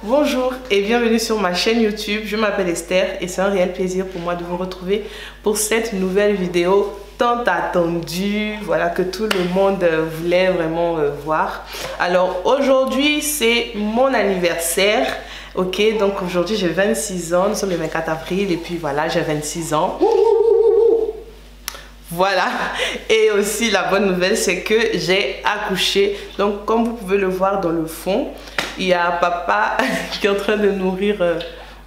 Bonjour et bienvenue sur ma chaîne YouTube, je m'appelle Esther et c'est un réel plaisir pour moi de vous retrouver pour cette nouvelle vidéo tant attendue, voilà, que tout le monde voulait vraiment voir. Alors aujourd'hui c'est mon anniversaire, ok, donc aujourd'hui j'ai 26 ans, nous sommes le 24 avril et puis voilà, j'ai 26 ans. Voilà, et aussi la bonne nouvelle c'est que j'ai accouché, donc comme vous pouvez le voir dans le fond, il y a papa qui est en train de nourrir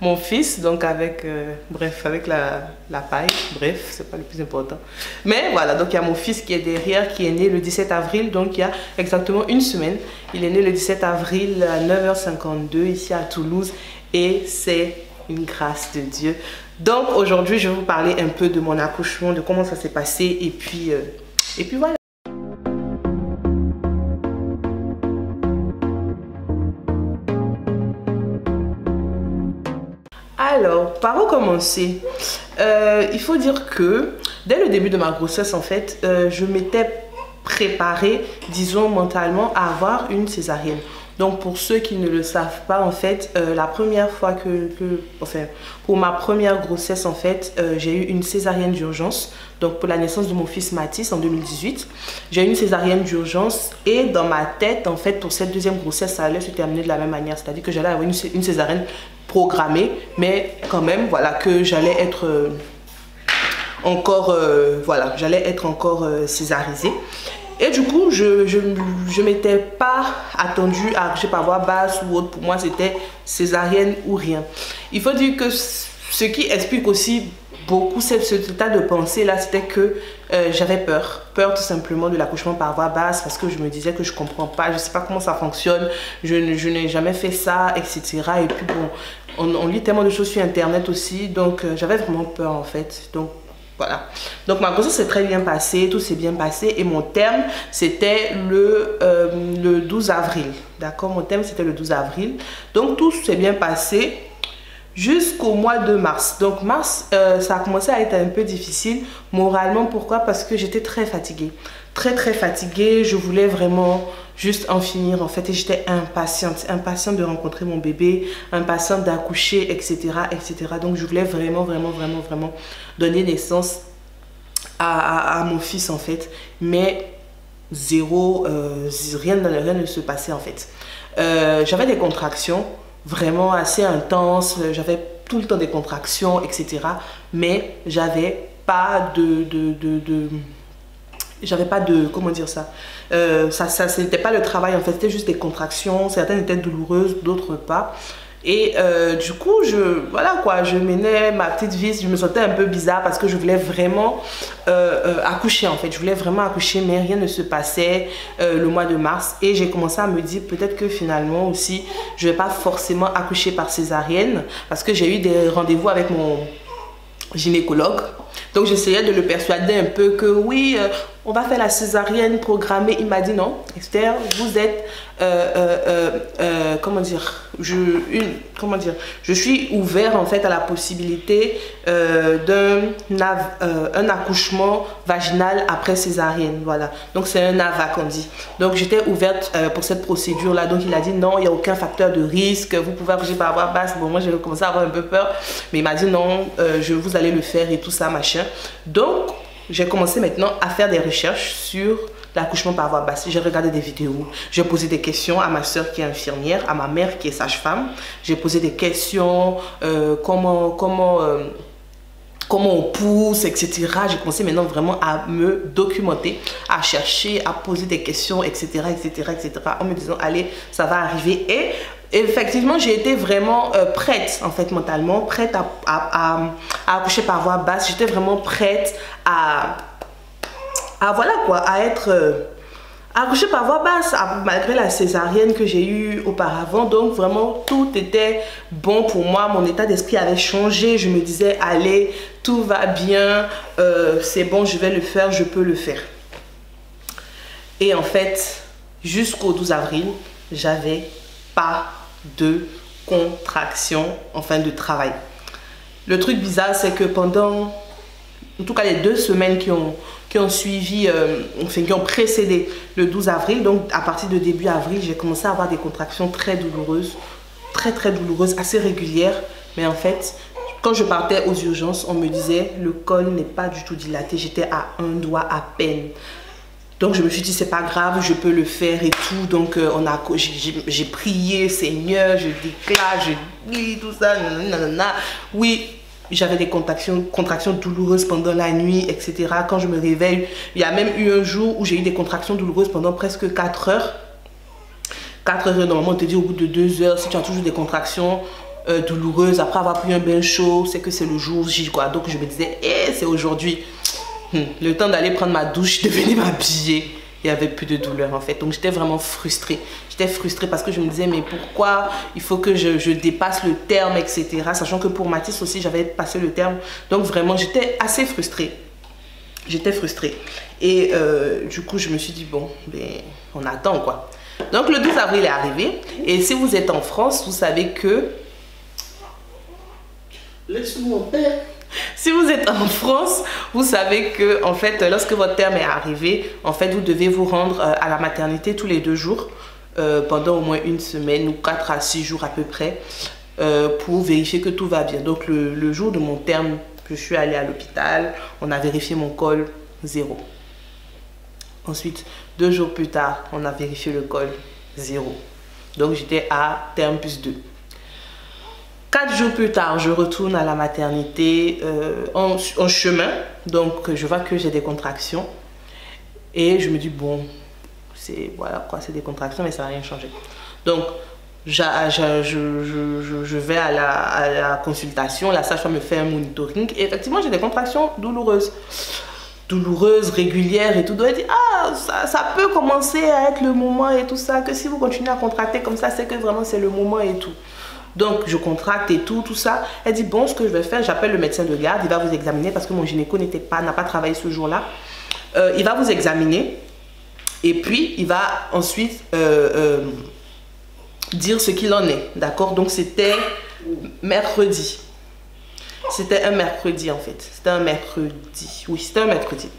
mon fils, donc avec, bref, avec la paille, bref, c'est pas le plus important. Mais voilà, donc il y a mon fils qui est derrière, qui est né le 17 avril, donc il y a exactement une semaine. Il est né le 17 avril à 9h52 ici à Toulouse et c'est une grâce de Dieu. Donc aujourd'hui, je vais vous parler un peu de mon accouchement, de comment ça s'est passé et puis voilà. Alors, par où commencer? Il faut dire que dès le début de ma grossesse, en fait, je m'étais préparée, disons mentalement, à avoir une césarienne. Donc, pour ceux qui ne le savent pas, en fait, la première fois enfin, pour ma première grossesse, en fait, j'ai eu une césarienne d'urgence. Donc, pour la naissance de mon fils Mathis en 2018, j'ai eu une césarienne d'urgence et dans ma tête, en fait, pour cette deuxième grossesse, ça allait se terminer de la même manière. C'est-à-dire que j'allais avoir une césarienne programmée, mais quand même, voilà, que j'allais être encore, voilà, j'allais être encore césarisée. Et du coup, je m'étais pas attendue à accoucher par voie basse ou autre. Pour moi, c'était césarienne ou rien. Il faut dire que ce qui explique aussi beaucoup cet état de pensée là, c'était que j'avais peur tout simplement de l'accouchement par voie basse, parce que je me disais que je comprends pas, je sais pas comment ça fonctionne, je n'ai jamais fait ça, etc. Et puis bon, on lit tellement de choses sur internet aussi, donc j'avais vraiment peur en fait. Donc voilà. Donc ma grossesse s'est très bien passée, tout s'est bien passé et mon terme c'était le 12 avril. D'accord, mon terme c'était le 12 avril. Donc tout s'est bien passé jusqu'au mois de mars. Donc mars, ça a commencé à être un peu difficile moralement. Pourquoi? Parce que j'étais très fatiguée. Très fatiguée. Je voulais vraiment juste en finir en fait. Et j'étais impatiente. Impatiente de rencontrer mon bébé. Impatiente d'accoucher, etc., etc. Donc je voulais vraiment donner naissance à mon fils en fait. Mais zéro, rien ne se passait en fait. J'avais des contractions vraiment assez intense, j'avais tout le temps des contractions, etc. Mais j'avais pas comment dire ça, ce n'était pas le travail en fait, c'était juste des contractions, certaines étaient douloureuses, d'autres pas. Et du coup, voilà quoi, je menais ma petite vie, je me sentais un peu bizarre parce que je voulais vraiment accoucher en fait. Je voulais vraiment accoucher, mais rien ne se passait le mois de mars. Et j'ai commencé à me dire peut-être que finalement aussi, je ne vais pas forcément accoucher par césarienne, parce que j'ai eu des rendez-vous avec mon gynécologue. Donc j'essayais de le persuader un peu que oui, on va faire la césarienne programmée. Il m'a dit non, Esther, vous êtes, comment dire, je suis ouvert en fait à la possibilité d'un accouchement vaginal après césarienne, voilà. Donc c'est un AVAC on dit. Donc j'étais ouverte pour cette procédure là. Donc il a dit non, il n'y a aucun facteur de risque, vous pouvez accoucher par voie basse. Bon, moi j'ai commencé à avoir un peu peur, mais il m'a dit non, vous allez le faire et tout ça machin. Donc j'ai commencé maintenant à faire des recherches sur l'accouchement par voie basse. J'ai regardé des vidéos, j'ai posé des questions à ma soeur qui est infirmière, à ma mère qui est sage-femme. J'ai posé des questions, comment on pousse, etc. J'ai commencé maintenant vraiment à me documenter, à chercher, à poser des questions, etc., en me disant, allez, ça va arriver. Et effectivement, j'ai été vraiment prête, en fait, mentalement, prête à accoucher par voie basse. J'étais vraiment prête à voilà quoi, à être accoucher par voie basse, malgré la césarienne que j'ai eue auparavant. Donc vraiment, tout était bon pour moi. Mon état d'esprit avait changé. Je me disais, allez, tout va bien, c'est bon, je vais le faire, je peux le faire. Et en fait, jusqu'au 12 avril, j'avais pas de contraction, enfin de travail. Le truc bizarre, c'est que pendant, en tout cas les 2 semaines qui ont suivi, enfin qui ont précédé le 12 avril, donc à partir de début avril, j'ai commencé à avoir des contractions très douloureuses très très douloureuse, assez régulière. Mais en fait, quand je partais aux urgences, on me disait le col n'est pas du tout dilaté. J'étais à un doigt à peine. Donc je me suis dit c'est pas grave, je peux le faire et tout. Donc j'ai prié, Seigneur, je déclare, je dis tout ça, nanana. Oui, j'avais des contractions douloureuses pendant la nuit, etc. Quand je me réveille, il y a même eu un jour où j'ai eu des contractions douloureuses pendant presque 4 heures. 4 heures, normalement on te dit au bout de 2 heures, si tu as toujours des contractions douloureuses, après avoir pris un bain chaud, c'est que c'est le jour J, quoi. Donc je me disais, c'est aujourd'hui. Le temps d'aller prendre ma douche, de venir m'habiller, il n'y avait plus de douleur en fait. Donc j'étais vraiment frustrée. J'étais frustrée parce que je me disais mais pourquoi il faut que je dépasse le terme, etc. Sachant que pour Mathis aussi j'avais passé le terme. Donc vraiment j'étais assez frustrée. J'étais frustrée. Et du coup je me suis dit bon, ben, on attend quoi. Donc le 12 avril est arrivé. Et si vous êtes en France, vous savez que... Laisse-moi mon père. Si vous êtes en France, vous savez que en fait, lorsque votre terme est arrivé, en fait, vous devez vous rendre à la maternité tous les 2 jours pendant au moins 1 semaine ou 4 à 6 jours à peu près pour vérifier que tout va bien. Donc le jour de mon terme, je suis allée à l'hôpital, on a vérifié mon col, 0. Ensuite, 2 jours plus tard, on a vérifié le col, 0. Donc j'étais à terme plus 2. 4 jours plus tard, je retourne à la maternité en chemin. Donc, je vois que j'ai des contractions. Et je me dis, bon, voilà quoi, c'est des contractions, mais ça va rien changer. Donc, je vais à la consultation. La sage-femme me fait un monitoring. Et effectivement, j'ai des contractions douloureuses. Douloureuse, régulière et tout. Donc elle dit, ah, ça peut commencer à être le moment et tout ça, que si vous continuez à contracter comme ça, c'est que vraiment c'est le moment et tout. Donc je contracte et tout ça. Elle dit, bon, ce que je vais faire, j'appelle le médecin de garde, il va vous examiner parce que mon gynéco n'a pas travaillé ce jour-là. Il va vous examiner et puis il va ensuite dire ce qu'il en est, d'accord? Donc c'était mercredi. C'était un mercredi en fait. C'était un mercredi. Oui, c'était un mercredi.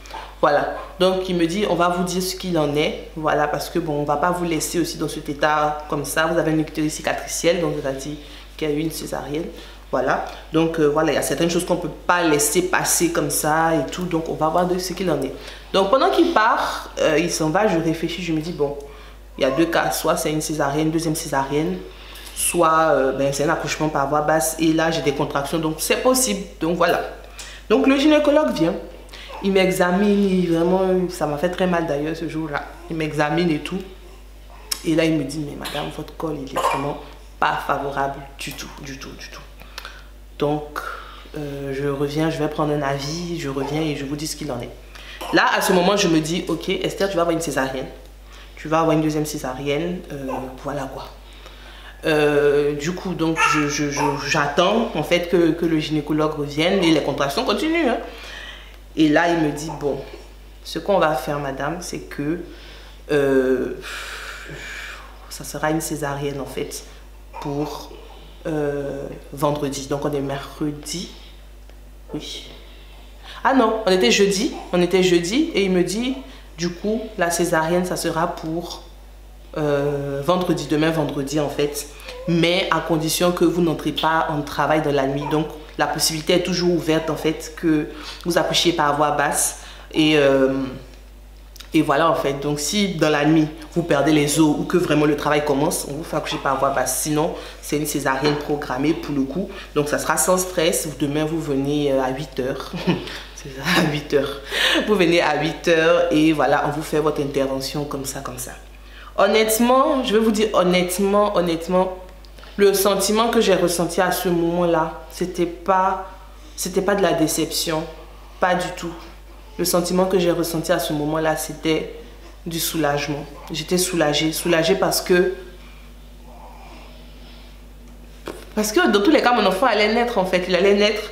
Voilà. Donc il me dit, on va vous dire ce qu'il en est. Voilà, parce que bon, on va pas vous laisser aussi dans cet état comme ça. Vous avez une utérus cicatricielle, donc vous a dit qu'il y a eu une césarienne. Voilà. Donc voilà, il y a certaines choses qu'on peut pas laisser passer comme ça et tout. Donc on va voir de ce qu'il en est. Donc pendant qu'il part, il s'en va, je réfléchis, je me dis, bon, il y a 2 cas. Soit c'est une césarienne, deuxième césarienne. Soit c'est un accouchement par voie basse et là j'ai des contractions, donc c'est possible. Donc voilà. Donc le gynécologue vient, il m'examine, vraiment ça m'a fait très mal d'ailleurs ce jour-là. Il m'examine et tout. Et là il me dit, mais madame, votre col il est vraiment pas favorable du tout. Donc je reviens, je vais prendre un avis, je reviens et je vous dis ce qu'il en est. Là à ce moment je me dis, ok Esther, tu vas avoir une césarienne. Tu vas avoir une deuxième césarienne, voilà quoi. Du coup, donc j'attends en fait que le gynécologue revienne et les contractions continuent. Hein. Et là, il me dit, bon, ce qu'on va faire, madame, c'est que ça sera une césarienne en fait pour vendredi. Donc on est mercredi. Oui. Ah non, on était jeudi. Et il me dit, du coup, la césarienne, ça sera pour... vendredi, demain vendredi en fait, mais à condition que vous n'entrez pas en travail dans la nuit. Donc la possibilité est toujours ouverte en fait que vous accouchiez par voie basse et voilà en fait. Donc si dans la nuit vous perdez les os ou que vraiment le travail commence, on vous fait accoucher par voie basse. Sinon c'est une césarienne programmée pour le coup, donc ça sera sans stress. Demain vous venez à 8 h c'est ça, à 8 h vous venez à 8 h et voilà, on vous fait votre intervention comme ça. Honnêtement, je vais vous dire honnêtement, le sentiment que j'ai ressenti à ce moment-là, c'était pas de la déception, pas du tout. Le sentiment que j'ai ressenti à ce moment-là, c'était du soulagement. J'étais soulagée parce que dans tous les cas, mon enfant allait naître en fait. Il allait naître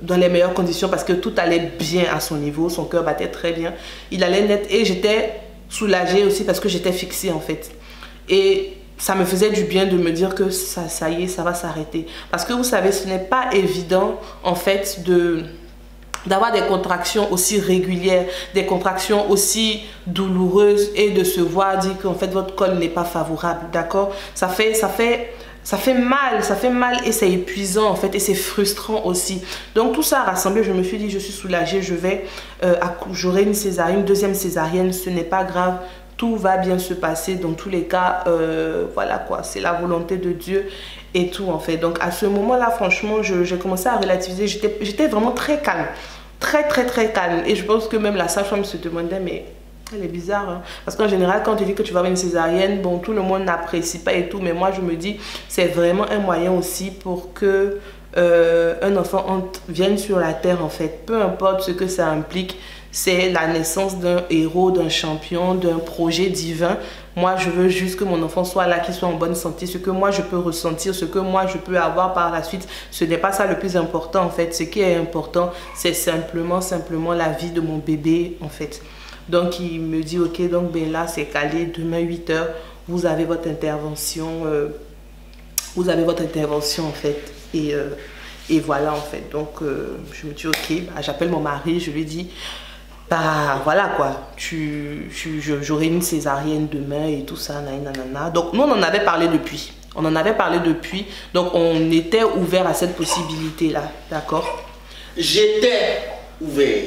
dans les meilleures conditions parce que tout allait bien à son niveau, son cœur battait très bien. Il allait naître et j'étais soulagée aussi parce que j'étais fixée en fait. Et ça me faisait du bien de me dire que ça y est, ça va s'arrêter. Parce que vous savez, ce n'est pas évident en fait d'avoir des contractions aussi régulières, des contractions aussi douloureuses et de se voir dire qu'en fait votre col n'est pas favorable, d'accord? Ça fait mal et c'est épuisant en fait et c'est frustrant aussi. Donc tout ça rassemblé, je me suis dit je suis soulagée, j'aurai une césarienne, une deuxième césarienne, ce n'est pas grave. Tout va bien se passer dans tous les cas, voilà quoi, c'est la volonté de Dieu et tout en fait. Donc à ce moment-là, franchement, j'ai commencé à relativiser, j'étais vraiment très calme, très calme. Et je pense que même la sage-femme se demandait, mais elle est bizarre, hein? Parce qu'en général, quand tu dis que tu vas avoir une césarienne, bon, tout le monde n'apprécie pas et tout, mais moi je me dis, c'est vraiment un moyen aussi pour que un enfant vienne sur la terre en fait, peu importe ce que ça implique. C'est la naissance d'un héros, d'un champion, d'un projet divin. Moi, je veux juste que mon enfant soit là, qu'il soit en bonne santé. Ce que moi, je peux ressentir, ce que moi, je peux avoir par la suite, ce n'est pas ça le plus important, en fait. Ce qui est important, c'est simplement la vie de mon bébé, en fait. Donc, il me dit, ok, donc ben là, c'est calé. Demain, 8 h, vous avez votre intervention. En fait. Et voilà, en fait. Donc, je me dis, ok, bah, j'appelle mon mari, je lui dis... Bah voilà quoi, j'aurai une césarienne demain et tout ça, nanana. Donc nous on en avait parlé depuis. Donc on était ouvert à cette possibilité-là, d'accord? J'étais ouvert.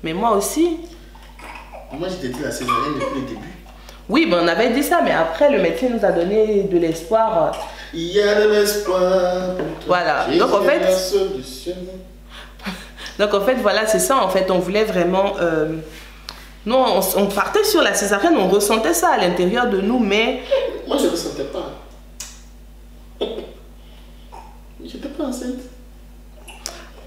Mais moi aussi. Moi j'étais dit la césarienne depuis le début. Oui, ben on avait dit ça, mais après le médecin nous a donné de l'espoir. Il y a de l'espoir. Voilà, donc en fait, voilà, c'est ça en fait, on voulait vraiment... nous, on partait sur la césarienne, on ressentait ça à l'intérieur de nous, mais... Moi, je ne ressentais pas. J'étais pas enceinte.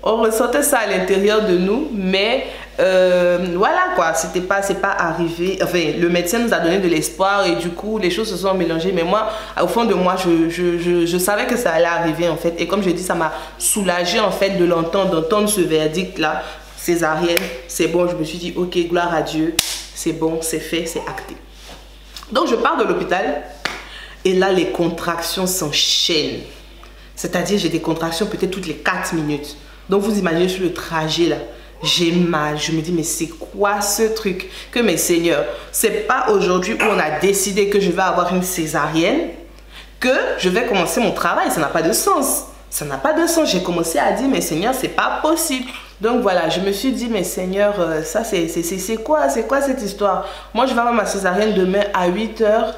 On ressentait ça à l'intérieur de nous, mais voilà quoi, c'est pas arrivé. Enfin, le médecin nous a donné de l'espoir et du coup, les choses se sont mélangées. Mais moi, au fond de moi, je savais que ça allait arriver en fait. Et comme je dis, ça m'a soulagée en fait de d'entendre ce verdict-là, césarienne, c'est bon. Je me suis dit, ok, gloire à Dieu, c'est bon, c'est fait, c'est acté. Donc, je pars de l'hôpital et là, les contractions s'enchaînent. C'est-à-dire, j'ai des contractions peut-être toutes les 4 minutes. Donc, vous imaginez sur le trajet là, j'ai mal. Je me dis, mais c'est quoi ce truc? Que mes seigneurs, c'est pas aujourd'hui où on a décidé que je vais avoir une césarienne que je vais commencer mon travail. Ça n'a pas de sens. Ça n'a pas de sens. J'ai commencé à dire, mais seigneurs, c'est pas possible. Donc voilà, je me suis dit, mais seigneur, ça c'est quoi? C'est quoi cette histoire? Moi, je vais avoir ma césarienne demain à 8 h.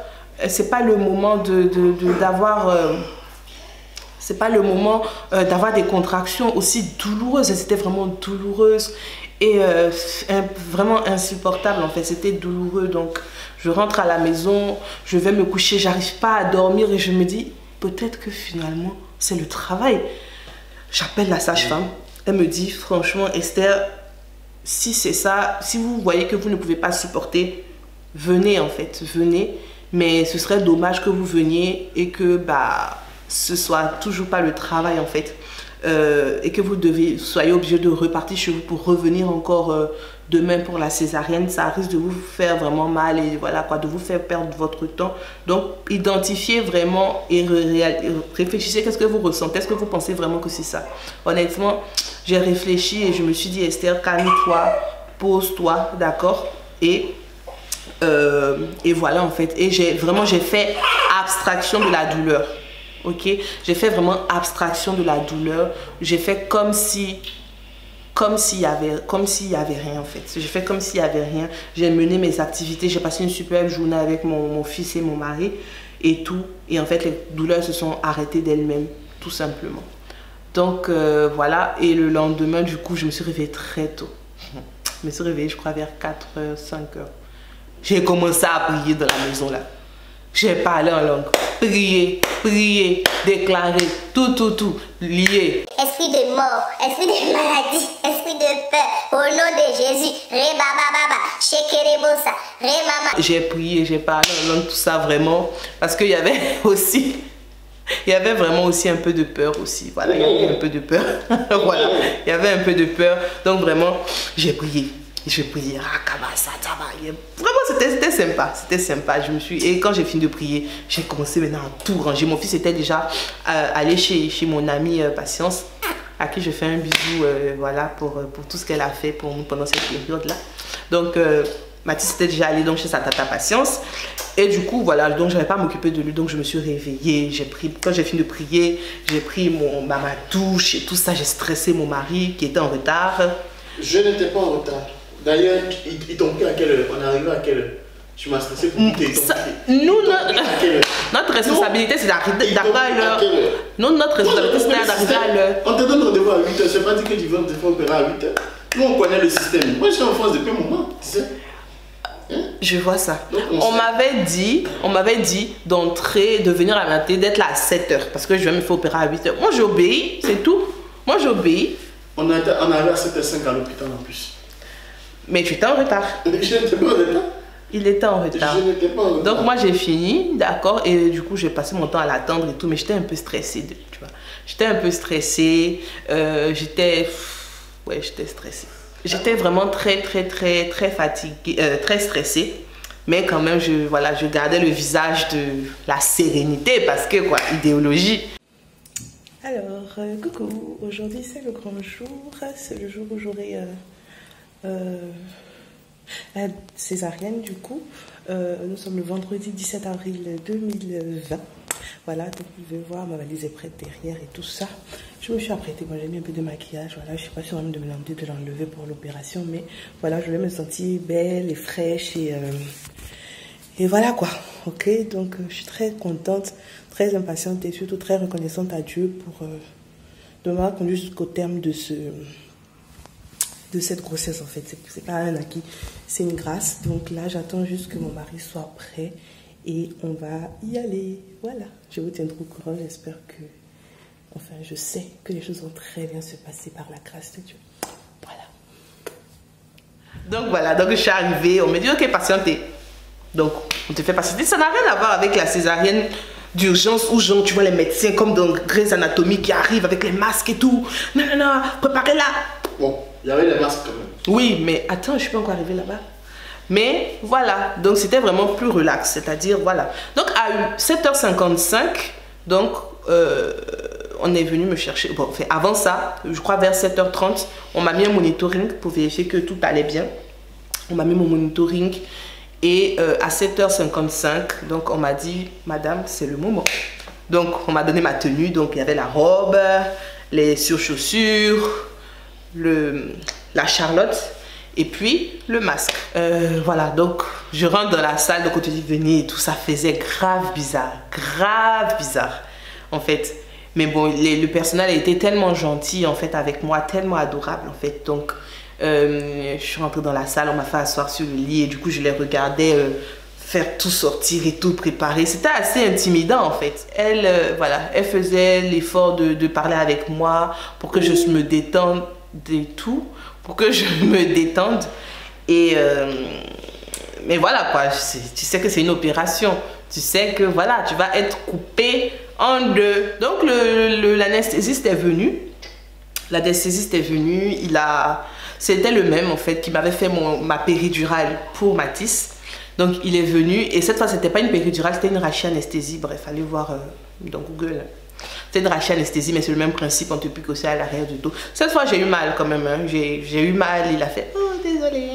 C'est pas le moment d'avoir... c'est pas le moment d'avoir des contractions aussi douloureuses. C'était vraiment douloureuse et vraiment insupportable en fait. C'était douloureux. Donc je rentre à la maison, je vais me coucher, j'arrive pas à dormir et je me dis peut-être que finalement c'est le travail. J'appelle la sage-femme. Elle me dit franchement Esther, si c'est ça, si vous voyez que vous ne pouvez pas supporter, venez en fait, venez. Mais ce serait dommage que vous veniez et que bah ce soit toujours pas le travail en fait et que vous soyez obligé de repartir chez vous pour revenir encore demain pour la césarienne. Ça risque de vous faire vraiment mal et voilà quoi, de vous faire perdre votre temps. Donc identifiez vraiment et réfléchissez, qu'est-ce que vous ressentez, est-ce que vous pensez vraiment que c'est ça? Honnêtement, j'ai réfléchi et je me suis dit Esther, calme-toi, pose-toi, d'accord? Et voilà en fait, et j'ai fait abstraction de la douleur. Ok, j'ai fait vraiment abstraction de la douleur. J'ai fait comme s'il y avait rien en fait. J'ai fait comme s'il y avait rien. J'ai mené mes activités. J'ai passé une superbe journée avec mon fils et mon mari et tout. Et en fait, les douleurs se sont arrêtées d'elles-mêmes, tout simplement. Donc voilà. Et le lendemain, du coup, je me suis réveillée très tôt. Je me suis réveillée, je crois, vers 4 h, 5 h. J'ai commencé à prier dans la maison là. J'ai parlé en langue. Prier, déclarer, tout, lié. Esprit de mort, esprit de maladie, esprit de peur, au nom de Jésus. Ré baba, shekerebosa, ré mama. J'ai prié, j'ai parlé en langue, tout ça vraiment. Parce qu'il y avait aussi... Il y avait vraiment aussi un peu de peur aussi. Voilà, il y avait un peu de peur. Voilà, il y avait un peu de peur. Donc vraiment, j'ai prié. Je priais, vraiment c'était sympa, et quand j'ai fini de prier, j'ai commencé maintenant à tout ranger. Mon fils était déjà allé chez mon ami Patience à qui je fais un bisou, voilà, pour tout ce qu'elle a fait pour nous pendant cette période-là. Donc, Mathis était déjà allé donc chez sa tata Patience. Et du coup, voilà, donc je n'avais pas à m'occuper de lui. Donc, je me suis réveillée. Quand j'ai fini de prier, j'ai pris ma douche et tout ça. J'ai stressé mon mari qui était en retard. Je n'étais pas en retard. D'ailleurs, ils t'ont pris à quelle heure? On est arrivé à quelle heure? Tu m'as stressé pour goûter. Nous, notre responsabilité, c'est d'arriver à l'heure. Nous, notre responsabilité, c'est d'arriver à l'heure. On te donne rendez-vous à 8h. C'est pas dit que tu vas te faire opérer à 8h. Nous, on connaît le système. Moi, je suis en France depuis un moment, tu sais. Je vois ça. On m'avait dit d'entrer, de venir à la matinée, d'être là à 7h. Parce que je vais me faire opérer à 8h. Moi, j'obéis, c'est tout. Moi, j'obéis. On arrivait à 7h05 à l'hôpital en plus. Mais tu étais en retard. Je n'étais pas en retard. Il était en retard. Je n'étais pas en retard. Donc moi j'ai fini, d'accord, et du coup j'ai passé mon temps à l'attendre et tout, mais j'étais un peu stressée, tu vois. J'étais un peu stressée, j'étais stressée. J'étais vraiment très fatiguée, très stressée, mais quand même je gardais le visage de la sérénité parce que quoi, idéologie. Alors, coucou, aujourd'hui c'est le grand jour, c'est le jour où j'aurai la césarienne du coup. Nous sommes le vendredi 17 avril 2020. Voilà, donc vous pouvez voir, ma valise est prête derrière et tout ça. Je me suis apprêtée, moi j'ai mis un peu de maquillage, voilà, je sais pas si on va me demander de l'enlever pour l'opération, mais voilà, je vais me sentir belle et fraîche et voilà quoi, ok. Donc je suis très contente, très impatiente et surtout très reconnaissante à Dieu pour de m'avoir conduit jusqu'au terme de cette grossesse en fait. C'est pas un acquis, c'est une grâce. Donc là j'attends juste que mon mari soit prêt et on va y aller. Voilà, je vous tiendrai au courant. J'espère que, enfin je sais que les choses vont très bien se passer par la grâce de Dieu. Voilà. Donc je suis arrivée, on me dit ok patientez. Donc on te fait patienter. Ça n'a rien à voir avec la césarienne d'urgence où genre tu vois les médecins comme dans Grey's Anatomy qui arrivent avec les masques et tout. Non, préparez-la. Bon, il y avait les masques quand même. Oui, mais attends, je suis pas encore arrivée là-bas. Mais voilà, donc c'était vraiment plus relax, c'est-à-dire voilà. Donc à 7h55, donc on est venu me chercher. Bon, enfin, avant ça, je crois vers 7h30, on m'a mis un monitoring pour vérifier que tout allait bien. On m'a mis mon monitoring et à 7h55, donc on m'a dit, madame, c'est le moment. Donc on m'a donné ma tenue, donc il y avait la robe, les surchaussures, la Charlotte. Et puis le masque. Voilà, donc je rentre dans la salle, donc on te dit venez et tout ça faisait grave bizarre en fait. Mais bon, le personnel a été tellement gentil en fait avec moi, tellement adorable en fait. Donc je suis rentrée dans la salle, on m'a fait asseoir sur le lit et du coup je les regardais faire tout sortir et tout préparer. C'était assez intimidant en fait. Elle, voilà, elle faisait l'effort de parler avec moi pour que je me détende et tout. Pour que je me détende et mais voilà quoi, tu sais que c'est une opération, tu sais que voilà, tu vas être coupé en deux. Donc l'anesthésiste est venu, c'était le même en fait qui m'avait fait ma péridurale pour Mathis. Donc il est venu et cette fois c'était pas une péridurale, c'était une rachianesthésie. Bref, allez voir dans Google. C'est une rachianesthésie, mais c'est le même principe, on te pique aussi à l'arrière du dos. Cette fois, j'ai eu mal quand même. Hein. J'ai eu mal, il a fait « Oh, désolé ».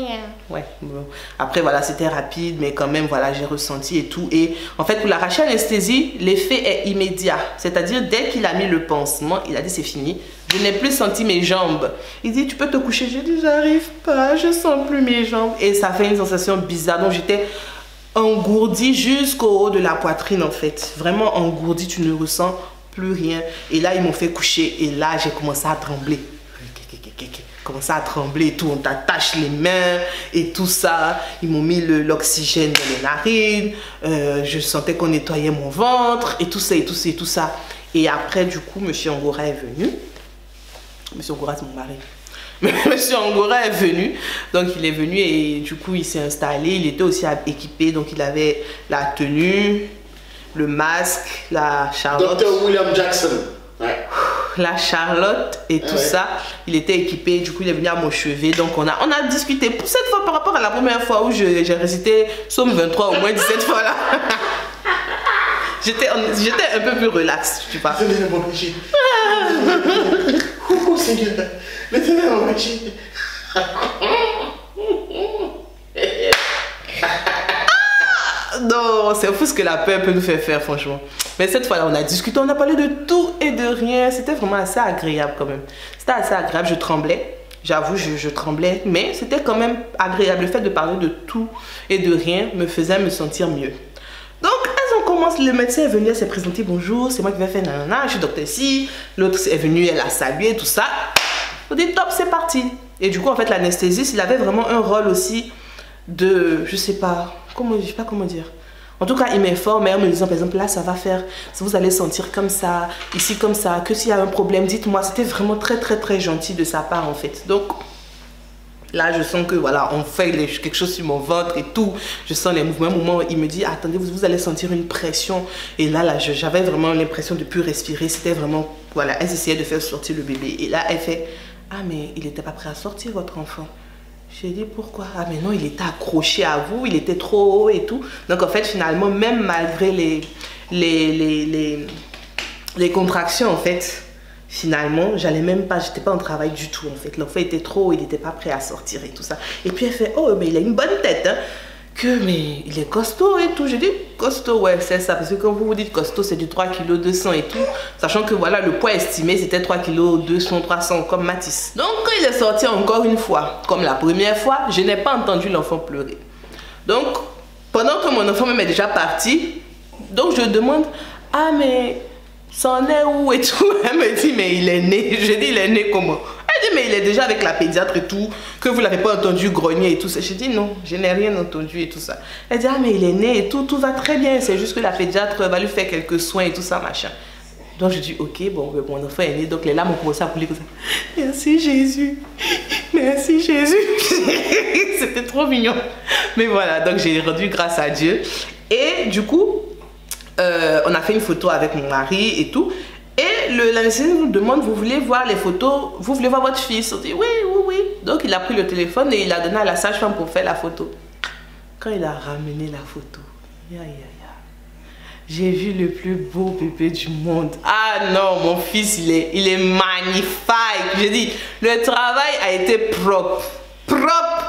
Ouais, bon. Après, voilà, c'était rapide, mais quand même, voilà, j'ai ressenti et tout. Et en fait, pour la rachianesthésie, l'effet est immédiat. C'est-à-dire, dès qu'il a mis le pansement, il a dit « C'est fini ». Je n'ai plus senti mes jambes. Il dit « Tu peux te coucher ». J'ai dit « J'arrive pas, je sens plus mes jambes ». Et ça fait une sensation bizarre. Donc, j'étais engourdie jusqu'au haut de la poitrine, en fait. Vraiment engourdie, tu ne ressens plus rien. Et là ils m'ont fait coucher et là j'ai commencé à trembler, et tout. On t'attache les mains et tout ça. Ils m'ont mis l'oxygène dans les narines, je sentais qu'on nettoyait mon ventre et tout ça et tout ça. Et après du coup monsieur Angora est venu. Monsieur Angora c'est mon mari. Monsieur Angora est venu, donc il est venu et du coup il s'est installé. Il était aussi équipé, donc il avait la tenue, le masque, la Charlotte. Dr. William Jackson. Ouais. La Charlotte et tout ça. Il était équipé, du coup il est venu à mon chevet. Donc on a discuté. Pour cette fois, par rapport à la première fois où j'ai récité Psaume 23 au moins 17 fois là. J'étais un peu plus relax, tu vois. mon Seigneur, l'Éternel m'a mangé. Non, c'est fou ce que la peur peut nous faire franchement. Mais cette fois-là, on a discuté, on a parlé de tout et de rien. C'était vraiment assez agréable quand même. C'était assez agréable, je tremblais. J'avoue, je tremblais. Mais c'était quand même agréable. Le fait de parler de tout et de rien me faisait me sentir mieux. Donc, elles ont commencé, le médecin est venu, elle s'est présentée, bonjour, c'est moi qui vais faire nanana, je suis docteur ici. L'autre est venue, elle a salué, tout ça. On dit top, c'est parti. Et du coup, en fait, l'anesthésiste, il avait vraiment un rôle aussi de, je sais pas comment dire. En tout cas, il m'informe en me disant, par exemple, là, ça va faire, vous allez sentir comme ça, ici comme ça, que s'il y a un problème, dites-moi. C'était vraiment très gentil de sa part, en fait. Donc, là, je sens que, voilà, on fait quelque chose sur mon ventre et tout. Je sens les mouvements. À un moment, il me dit, attendez, vous allez sentir une pression. Et là j'avais vraiment l'impression de ne plus respirer. C'était vraiment, voilà, elle essayait de faire sortir le bébé. Et là, elle fait, ah, mais il n'était pas prêt à sortir, votre enfant. J'ai dit, pourquoi? Ah, mais non, il était accroché à vous, il était trop haut et tout. Donc, en fait, finalement, même malgré les contractions, en fait, finalement, j'allais même pas, j'étais pas en travail du tout, en fait. L'enfant était trop haut, il n'était pas prêt à sortir et tout ça. Et puis, elle fait, oh, mais il a une bonne tête, hein. Mais il est costaud et tout. J'ai dit, costaud, ouais, c'est ça. Parce que quand vous dites costaud, c'est du 3 kg 200 et tout. Sachant que voilà, le poids estimé, c'était 3 kg 200, 300, comme Matisse. Donc, quand il est sorti encore une fois, comme la première fois, je n'ai pas entendu l'enfant pleurer. Donc, pendant que mon enfant même est déjà parti, donc je demande, ah, mais ça en est où et tout. Elle me dit, mais il est né. Je dis, il est né comment? Elle dit, mais il est déjà avec la pédiatre et tout, que vous ne l'avez pas entendu grogner et tout ça. Je dis, non, je n'ai rien entendu et tout ça. Elle dit, ah, mais il est né et tout va très bien. C'est juste que la pédiatre va lui faire quelques soins et tout ça, machin. Donc je dis, ok, bon, mon enfant est né. Donc les larmes ont commencé à couler comme ça. Merci Jésus. Merci Jésus. C'était trop mignon. Mais voilà, donc j'ai rendu grâce à Dieu. Et du coup, on a fait une photo avec mon mari et tout. Et l'anesthésiste nous demande, vous voulez voir les photos, vous voulez voir votre fils? On dit, oui. Donc il a pris le téléphone et il a donné à la sage-femme pour faire la photo. Quand il a ramené la photo, j'ai vu le plus beau bébé du monde. Ah non, mon fils, il est magnifique. J'ai dit, le travail a été propre.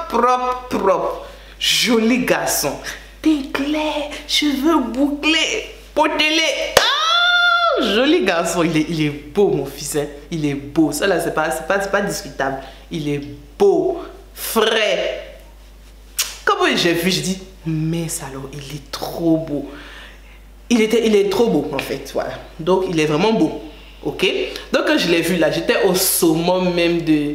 Propre. Joli garçon. Teint clair, cheveux bouclés, potelés. Joli garçon, il est beau mon fils, hein. Il est beau, ça là c'est pas discutable. Il est beau, frais. Comme j'ai vu, je dis, mais salaud, il est trop beau. Il est trop beau en fait, voilà. Donc il est vraiment beau, ok. Donc quand je l'ai vu là, j'étais au summum même de...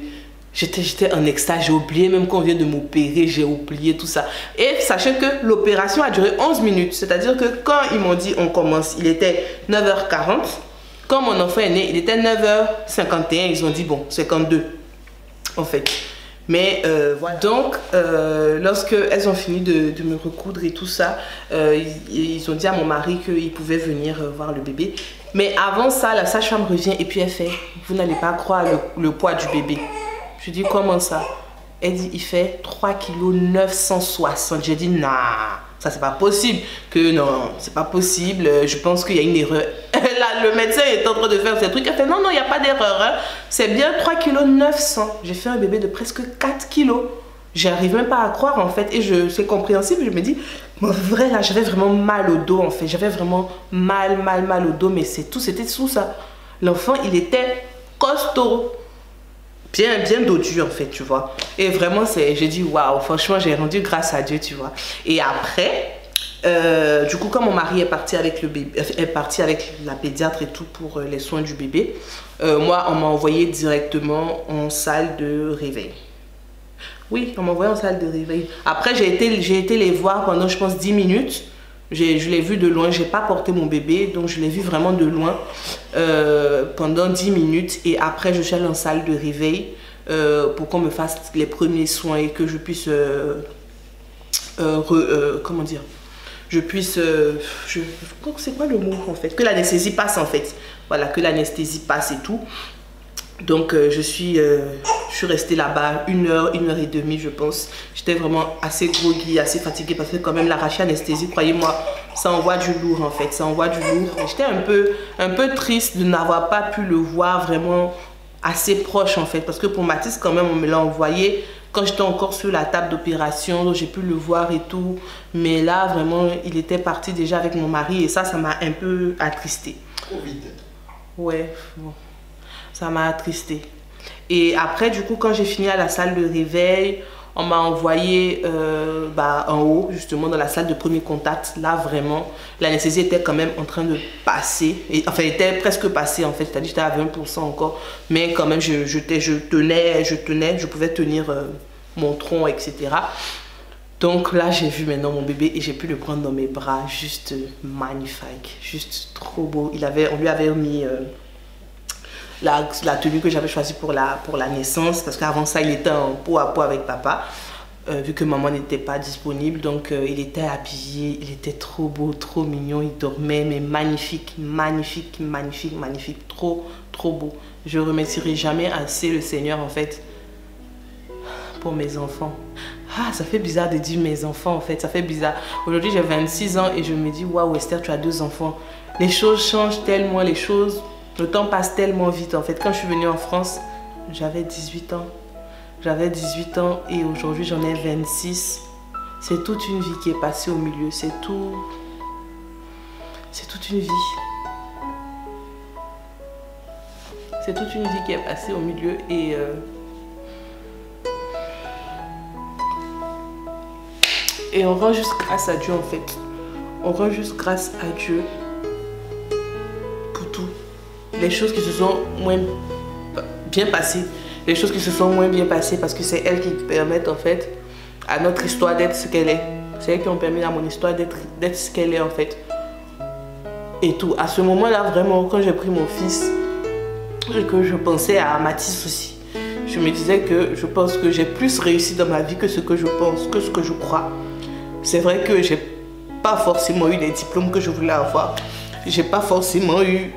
J'étais en extase, j'ai oublié même qu'on vient de m'opérer, j'ai oublié tout ça. Et sachez que l'opération a duré 11 minutes. C'est-à-dire que quand ils m'ont dit on commence, il était 9h40. Quand mon enfant est né, il était 9h51. Ils ont dit bon, 52 en fait. Mais voilà. Donc, lorsque elles ont fini de me recoudre et tout ça, ils ont dit à mon mari qu'il pouvait venir voir le bébé. Mais avant ça, la sage-femme revient et puis elle fait, vous n'allez pas croire le poids du bébé. Je dis, comment ça? Elle dit, il fait 3 kg 960. J'ai dit, non, ça c'est pas possible. Que non, c'est pas possible. Je pense qu'il y a une erreur. Là, le médecin est en train de faire ces trucs. Elle fait, non, il n'y a pas d'erreur. Hein. C'est bien 3 kg 900. J'ai fait un bébé de presque 4 kg. J'arrive même pas à croire en fait. Et c'est compréhensible. Je me dis, en vrai là, j'avais vraiment mal au dos en fait. J'avais vraiment mal au dos. Mais c'est tout, c'était sous ça. L'enfant, il était costaud. Bien dodu en fait, tu vois. Et vraiment, j'ai dit, waouh, franchement, j'ai rendu grâce à Dieu, tu vois. Et après, du coup, quand mon mari est parti avec le bébé, est parti avec la pédiatre et tout pour les soins du bébé, moi, on m'a envoyé directement en salle de réveil. Oui, on m'a envoyé en salle de réveil. Après, j'ai été les voir pendant, je pense, 10 minutes. Je l'ai vu de loin, j'ai pas porté mon bébé, donc je l'ai vu vraiment de loin pendant 10 minutes. Et après, je suis allée en salle de réveil pour qu'on me fasse les premiers soins et que je puisse, comment dire, c'est quoi le mot en fait? Que l'anesthésie passe en fait. Voilà, que l'anesthésie passe et tout. Donc je suis restée là-bas 1 heure, 1 heure et demie je pense. J'étais vraiment assez groggy, assez fatiguée parce que quand même l'arracher anesthésie, croyez-moi, ça envoie du lourd en fait, ça envoie du lourd. J'étais un peu triste de n'avoir pas pu le voir vraiment assez proche en fait. Parce que pour Mathis, quand même, on me l'a envoyé quand j'étais encore sur la table d'opération, donc j'ai pu le voir et tout. Mais là, vraiment, il était parti déjà avec mon mari et ça m'a un peu attristé. Trop vite. Ouais, bon, ça m'a attristé. Et après, du coup, quand j'ai fini à la salle de réveil, on m'a envoyé en haut, justement, dans la salle de premier contact. Là, vraiment, l'anesthésie était quand même en train de passer. Enfin, elle était presque passée, en fait. C'est-à-dire j'étais à 20% encore. Mais quand même, je tenais, je pouvais tenir mon tronc, etc. Donc là, j'ai vu maintenant mon bébé et j'ai pu le prendre dans mes bras. Juste magnifique, juste trop beau. On lui avait mis... la tenue que j'avais choisie pour la naissance, parce qu'avant ça il était en peau à peau avec papa, vu que maman n'était pas disponible. Donc il était habillé, il était trop beau, trop mignon, il dormait, mais magnifique, magnifique, magnifique, magnifique, trop beau. Je ne remercierai jamais assez le Seigneur en fait pour mes enfants. Ah, ça fait bizarre de dire mes enfants en fait, ça fait bizarre. Aujourd'hui j'ai 26 ans et je me dis waouh Esther, tu as 2 enfants. Les choses changent tellement, le temps passe tellement vite en fait. Quand je suis venue en France, j'avais 18 ans. J'avais 18 ans et aujourd'hui j'en ai 26. C'est toute une vie qui est passée au milieu. C'est toute une vie. C'est toute une vie qui est passée au milieu et on rend juste grâce à Dieu en fait. On rend juste grâce à Dieu pour tout. Les choses qui se sont moins bien passées, les choses qui se sont moins bien passées parce que c'est elles qui permettent en fait à notre histoire d'être ce qu'elle est. C'est elles qui ont permis à mon histoire d'être ce qu'elle est en fait. Et tout. À ce moment-là, vraiment, quand j'ai pris mon fils et que je pensais à Mathis aussi, je me disais que je pense que j'ai plus réussi dans ma vie que ce que je pense, que ce que je crois. C'est vrai que j'ai pas forcément eu les diplômes que je voulais avoir. J'ai pas forcément eu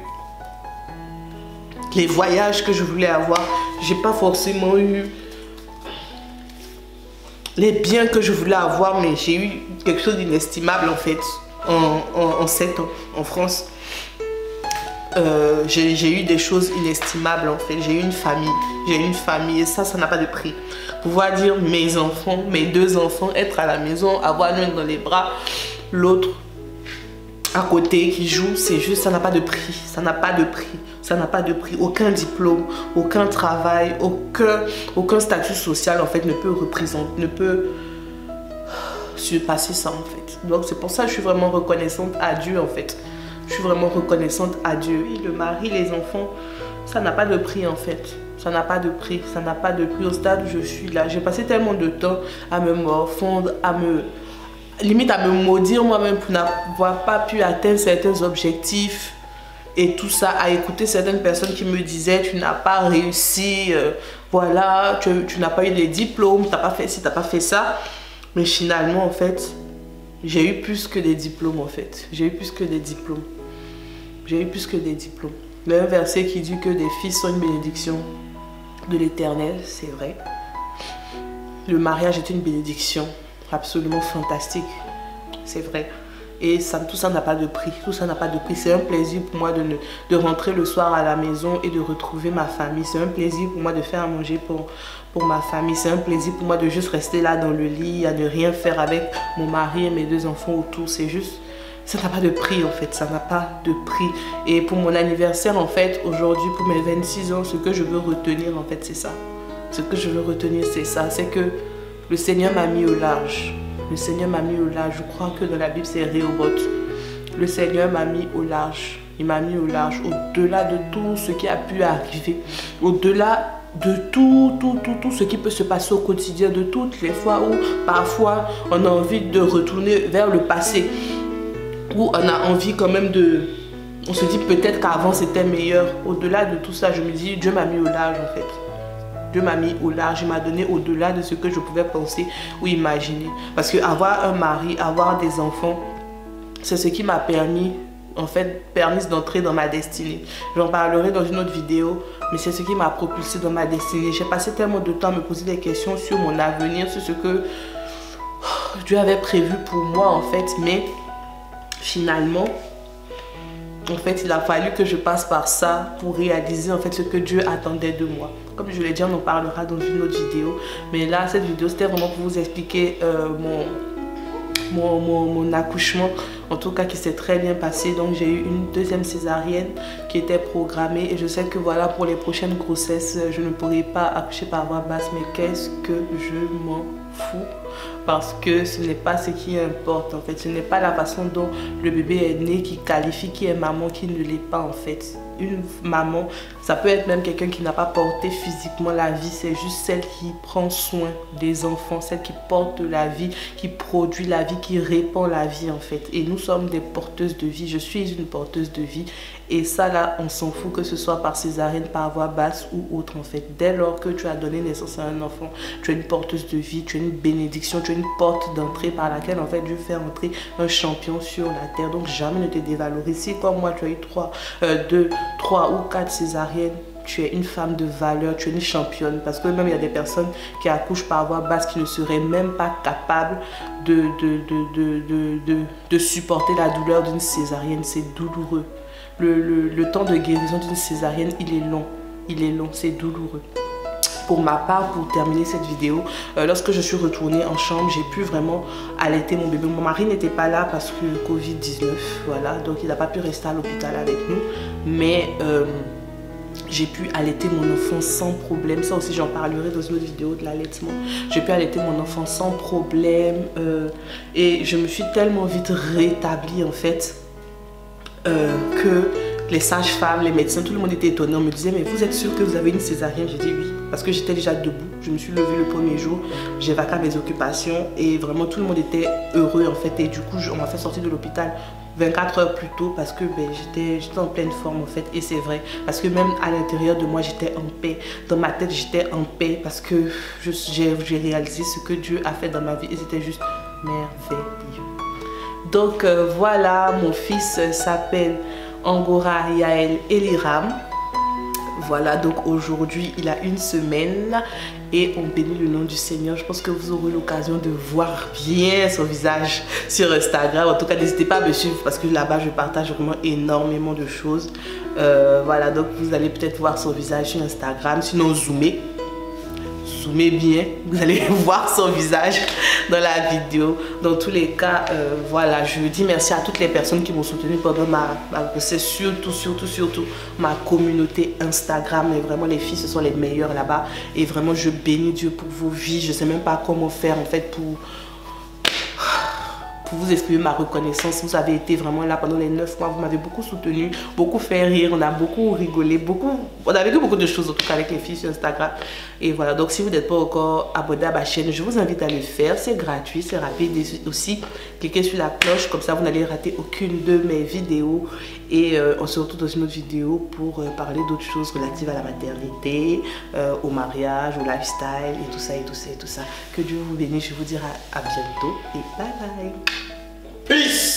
les voyages que je voulais avoir. J'ai pas forcément eu les biens que je voulais avoir, mais j'ai eu quelque chose d'inestimable en fait en 7 ans en France. J'ai eu des choses inestimables en fait. J'ai eu une famille et ça n'a pas de prix. Pouvoir dire mes enfants, mes 2 enfants, être à la maison, avoir l'un dans les bras, l'autre à côté qui joue, c'est juste, ça n'a pas de prix. Ça n'a pas de prix. Ça n'a pas de prix. Aucun diplôme, aucun travail, aucun statut social en fait ne peut surpasser ça en fait. Donc c'est pour ça que je suis vraiment reconnaissante à Dieu en fait. Je suis vraiment reconnaissante à Dieu. Le mari, les enfants, ça n'a pas de prix en fait. Ça n'a pas de prix. Ça n'a pas de prix au stade où je suis là. J'ai passé tellement de temps à me morfondre, limite à me maudire moi-même pour n'avoir pas pu atteindre certains objectifs et tout ça, à écouter certaines personnes qui me disaient tu n'as pas réussi, voilà, tu n'as pas eu les diplômes, tu n'as pas fait ci, tu n'as pas fait ça. Mais finalement en fait, j'ai eu plus que des diplômes en fait. J'ai eu plus que des diplômes. J'ai eu plus que des diplômes. Il y a un verset qui dit que des fils sont une bénédiction de l'Éternel, c'est vrai. Le mariage est une bénédiction absolument fantastique, c'est vrai. Et tout ça n'a pas de prix, tout ça n'a pas de prix. C'est un plaisir pour moi de rentrer le soir à la maison et de retrouver ma famille. C'est un plaisir pour moi de faire à manger pour ma famille. C'est un plaisir pour moi de juste rester là dans le lit, à ne rien faire avec mon mari et mes 2 enfants autour. C'est juste, ça n'a pas de prix en fait, ça n'a pas de prix. Et pour mon anniversaire en fait, aujourd'hui pour mes 26 ans, ce que je veux retenir en fait c'est ça. Ce que je veux retenir c'est ça, c'est que le Seigneur m'a mis au large. Le Seigneur m'a mis au large. Je crois que dans la Bible, c'est Rehoboth. Le Seigneur m'a mis au large. Il m'a mis au large. Au-delà de tout ce qui a pu arriver. Au-delà de tout ce qui peut se passer au quotidien. De toutes les fois où parfois on a envie de retourner vers le passé. Où on a envie quand même de... On se dit peut-être qu'avant c'était meilleur. Au-delà de tout ça, je me dis Dieu m'a mis au large en fait. Dieu m'a mis au large, il m'a donné au-delà de ce que je pouvais penser ou imaginer. Parce que avoir un mari, avoir des enfants, c'est ce qui m'a permis d'entrer dans ma destinée. J'en parlerai dans une autre vidéo, mais c'est ce qui m'a propulsé dans ma destinée. J'ai passé tellement de temps à me poser des questions sur mon avenir, sur ce que Dieu avait prévu pour moi en fait, mais finalement, en fait, il a fallu que je passe par ça pour réaliser en fait ce que Dieu attendait de moi. Comme je l'ai dit, on en parlera dans une autre vidéo. Mais là, cette vidéo, c'était vraiment pour vous expliquer mon accouchement, en tout cas qui s'est très bien passé. Donc j'ai eu une deuxième césarienne qui était programmée et je sais que voilà, pour les prochaines grossesses je ne pourrai pas accoucher par voie basse, mais qu'est-ce que je m'en fous, parce que ce n'est pas ce qui importe en fait. Ce n'est pas la façon dont le bébé est né qui qualifie qui est maman, qui ne l'est pas en fait. Une maman, ça peut être même quelqu'un qui n'a pas porté physiquement la vie, c'est juste celle qui prend soin des enfants, celle qui porte la vie, qui produit la vie, qui répand la vie en fait. Et nous sommes des porteuses de vie, je suis une porteuse de vie. Et ça là, on s'en fout, que ce soit par césarienne, par voie basse ou autre en fait. Dès lors que tu as donné naissance à un enfant, tu es une porteuse de vie, tu es une bénédiction, tu es une porte d'entrée par laquelle en fait Dieu fait entrer un champion sur la terre. Donc jamais ne te dévalorise. Si comme moi tu as eu 3 ou 4 césariennes, tu es une femme de valeur, tu es une championne. Parce que même il y a des personnes qui accouchent par voie basse qui ne seraient même pas capables de supporter la douleur d'une césarienne. C'est douloureux. Le temps de guérison d'une césarienne, il est long, c'est douloureux. Pour ma part, pour terminer cette vidéo, lorsque je suis retournée en chambre, j'ai pu vraiment allaiter mon bébé. Mon mari n'était pas là parce que Covid-19, voilà, donc il n'a pas pu rester à l'hôpital avec nous. Mais j'ai pu allaiter mon enfant sans problème. Ça aussi, j'en parlerai dans une autre vidéo de l'allaitement. J'ai pu allaiter mon enfant sans problème et je me suis tellement vite rétablie en fait que les sages-femmes, les médecins, tout le monde était étonné. On me disait, mais vous êtes sûre que vous avez une césarienne? J'ai dit oui, parce que j'étais déjà debout. Je me suis levée le premier jour, j'ai vaqué à mes occupations et vraiment tout le monde était heureux en fait. Et du coup, on m'a fait sortir de l'hôpital 24 heures plus tôt parce que j'étais en pleine forme en fait. Et c'est vrai, parce que même à l'intérieur de moi, j'étais en paix. Dans ma tête, j'étais en paix parce que j'ai réalisé ce que Dieu a fait dans ma vie et c'était juste merveilleux. Donc voilà, mon fils s'appelle Angora Yael Eliram. Voilà, donc aujourd'hui il a 1 semaine et on bénit le nom du Seigneur. Je pense que vous aurez l'occasion de voir bien son visage sur Instagram. En tout cas, n'hésitez pas à me suivre parce que là-bas je partage vraiment énormément de choses. Voilà, donc vous allez peut-être voir son visage sur Instagram. Sinon, zoomez bien, vous allez voir son visage dans la vidéo. Dans tous les cas, voilà, je dis merci à toutes les personnes qui m'ont soutenu pendant ma grossesse, surtout ma communauté Instagram. Et vraiment, les filles, ce sont les meilleures là-bas. Et vraiment, je bénis Dieu pour vos vies. Je sais même pas comment faire en fait pour vous exprimer ma reconnaissance. Vous avez été vraiment là pendant les 9 mois, vous m'avez beaucoup soutenu, beaucoup fait rire, on a beaucoup rigolé, on a vécu beaucoup de choses en tout cas avec les filles sur Instagram. Et voilà, donc si vous n'êtes pas encore abonné à ma chaîne, je vous invite à le faire, c'est gratuit, c'est rapide. Et aussi, cliquez sur la cloche, comme ça vous n'allez rater aucune de mes vidéos. Et on se retrouve dans une autre vidéo pour parler d'autres choses relatives à la maternité, au mariage, au lifestyle et tout ça et tout ça et tout ça. Que Dieu vous bénisse, je vous dirai à bientôt et bye bye. Peace.